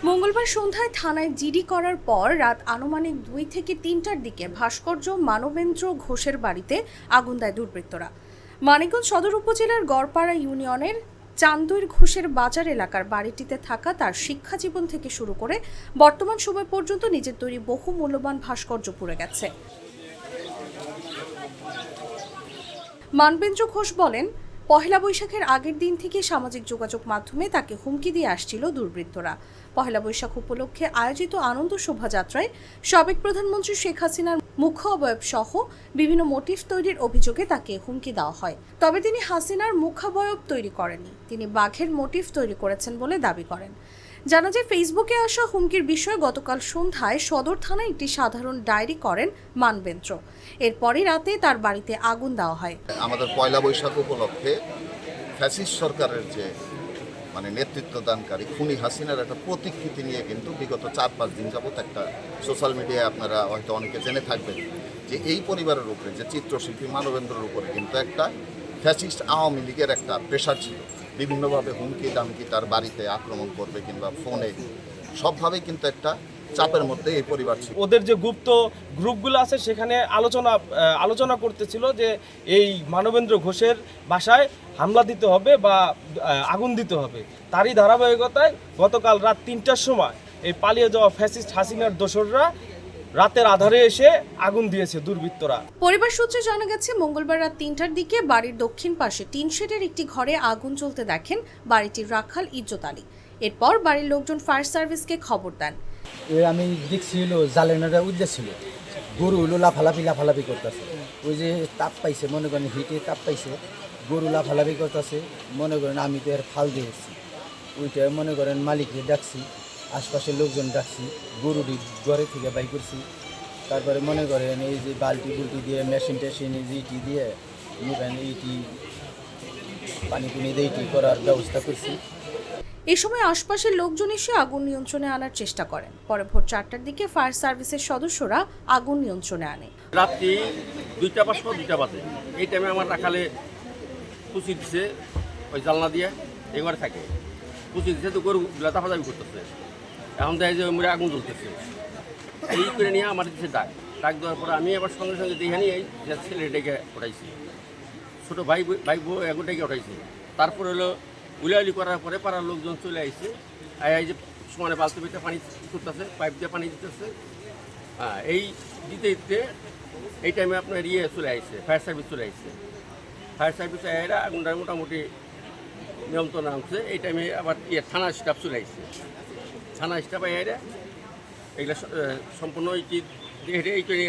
মঙ্গলবার সন্ধ্যায় থানায় জিডি করার পর রাত আনুমানিক 2 থেকে 3টার দিকে ভাস্কর্য মানবেন্দ্র ঘোষের বাড়িতে আগুন দেয় দুর্বৃত্তরা। মানিকগঞ্জ সদর উপজেলার গড়পাড়া ইউনিয়নের চান্দুইর ঘোষের বাজার এলাকার বাড়িটিতে থাকা তার শিক্ষা জীবন থেকে শুরু করে বর্তমান সময় পর্যন্ত নিজের তৈরি বহু মূল্যবান ভাস্কর্য পুড়ে গেছে। মানবেন্দ্র ঘোষ বলেন, পহেলা বৈশাখের আগের দিন থেকে সামাজিক যোগাযোগ মাধ্যমে তাকে হুমকি দিয়ে আসছিল দুর্বৃত্তরা। পহেলা বৈশাখ উপলক্ষে আয়োজিত আনন্দ শোভাযাত্রায় সাবেক প্রধানমন্ত্রী শেখ হাসিনার মুখ্য অবয়ব সহ বিভিন্ন মোটিফ তৈরির অভিযোগে তাকে হুমকি দেওয়া হয়। তবে তিনি হাসিনার মুখাবয়ব তৈরি করেননি, তিনি বাঘের মোটিফ তৈরি করেছেন বলে দাবি করেন। জানা যায়, ফেসবুকে আসা হুমকির বিষয়ে গতকাল সন্ধ্যায় সদর থানায় একটি সাধারণ ডায়েরি করেন মানবেন্দ্র। এরপরই রাতে তার বাড়িতে আগুন দেওয়া হয়। আমাদের পয়লা বৈশাখ উপলক্ষে ফ্যাসিস্ট সরকারের যে নেতৃত্ব দানকারী খুনি হাসিনার একটা প্রতিকৃতি নিয়ে কিন্তু বিগত 4-5 দিন যাবত একটা সোশ্যাল মিডিয়ায় আপনারা হয়তো অনেকে জেনে থাকবেন যে এই পরিবারের উপরে যে চিত্রশিল্পী মানবেন্দ্রের উপরে কিন্তু একটা ফ্যাসিস্ট আওয়ামী লীগের একটা প্রেশার ছিল। বিভিন্নভাবে হুমকি দামকি তার বাড়িতে আক্রমণ করবে কিংবা ফোনে সবভাবেই কিন্তু একটা চাপের মধ্যে এই পরিবার ছিল। ওদের যে গুপ্ত গ্রুপগুলো আছে সেখানে আলোচনা করতেছিল যে এই মানবেন্দ্র ঘোষের বাসায় হামলা দিতে হবে বা আগুন দিতে হবে। তারই ধারাবাহিকতায় গতকাল রাত 3টার সময় এই পালিয়ে যাওয়া ফ্যাসিস্ট হাসিনার দোসররা রাতের আধারে এসে আগুন দিয়েছে দুর্বৃত্তরা। পরিবার সূত্রে জানা গেছে, মঙ্গলবার রাত 3টার দিকে বাড়ির দক্ষিণ পাশে টিন শেডের একটি ঘরে আগুন জ্বলতে দেখেন বাড়িটির রাখাল ইজ্জত আলী। এরপর বাড়ির লোকজন ফায়ার সার্ভিসকে খবর দেন। আমি দেখছিল জ্বালানোটা উদ্দেশ্য ছিল, গরু হলো লাফালাফি করতেছে। ওই যে তাপ পাইছে, মনে করেন হিটে তাপ পাইছে, গরু লাফালাফি করতেছে। মনে করেন আমি তো এর ফাল দিয়েছি, ওইটা মনে করেন মালিককে ডাকছি, আশপাশের লোকজন ডাকছি, গরুটি ঘরে থেকে বাই করছি। তারপরে মনে করেন এই যে বালতি বুলটি দিয়ে মেশিন টেশিন ইটি দিয়ে ইটি পানি পুনি দিয়ে ইটি করার ব্যবস্থা করছি। এই সময় আশপাশের লোকজন এসে আগুন নিয়ন্ত্রণে আনার চেষ্টা করেন। পরে ভোর 4টার দিকে ফায়ার সার্ভিসের সদস্যরা আগুন নিয়ন্ত্রণে আনে। রাত্রি 2টা বা 2টা বাজে এই টাইমে আমার রাখালে পুষি দিছে, ওই জানলা দিয়ে এবারে থাকে পুষি দিছে, তো গরুগুলা দাফাদাফি করতেছে। এখন দেখে যে ওই আগুন জ্বলতেছে, এই করে নিয়ে আমার দিচ্ছে ডাক দেওয়ার পরে আমি আবার সঙ্গে সঙ্গে দেখে নিয়ে যে ছেলেটাকে ওঠাইছি, ছোটো ভাই বউ এগুলোটাকে ওঠাইছি। তারপর হলো উলাউলি করার পরে পাড়ার লোকজন চলে আসছে, এই যে সমানে বালতি বেটে পানি করতেছে, পাইপ দিয়ে পানি দিতেছে। এই দিতে দিতে এই টাইমে আপনার চলে আসছে, ফায়ার সার্ভিস চলে আসছে। ফায়ার সার্ভিস এরা আগুনটা মোটামুটি নিয়ন্ত্রণে আনছে। এই টাইমে আবার থানা স্টাফ চলে আসছে, থানা স্টাফ এরা এগুলো সম্পূর্ণ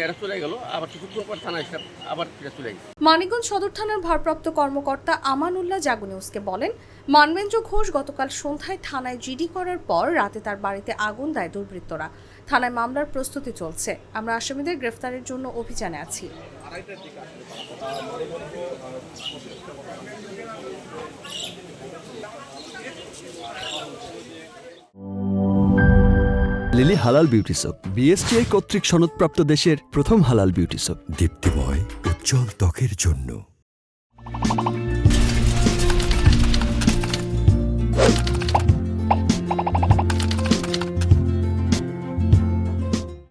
এরা চলে গেল। আবার কিছুক্ষণ পর থানা স্টাফ আবার চলে আসছে। মানিকগঞ্জ সদর থানার ভারপ্রাপ্ত কর্মকর্তা আমানুল্লাহ জাগো নিউজকে বলেন, মানবেন্দ্র ঘোষ গতকাল সন্ধ্যায় থানায় জিডি করার পর রাতে তার বাড়িতে আগুন দেয় দুর্বৃত্তরা। থানায় মামলার প্রস্তুতি চলছে, আমরা আসামিদের গ্রেফতারের জন্য অভিযানে আছি। লিলি হালাল বিউটি সোপ, বিএসটিআই কর্তৃক সনদপ্রাপ্ত দেশের প্রথম হালাল বিউটি সোপ। দীপ্তিময় উজ্জ্বল ত্বকের জন্য।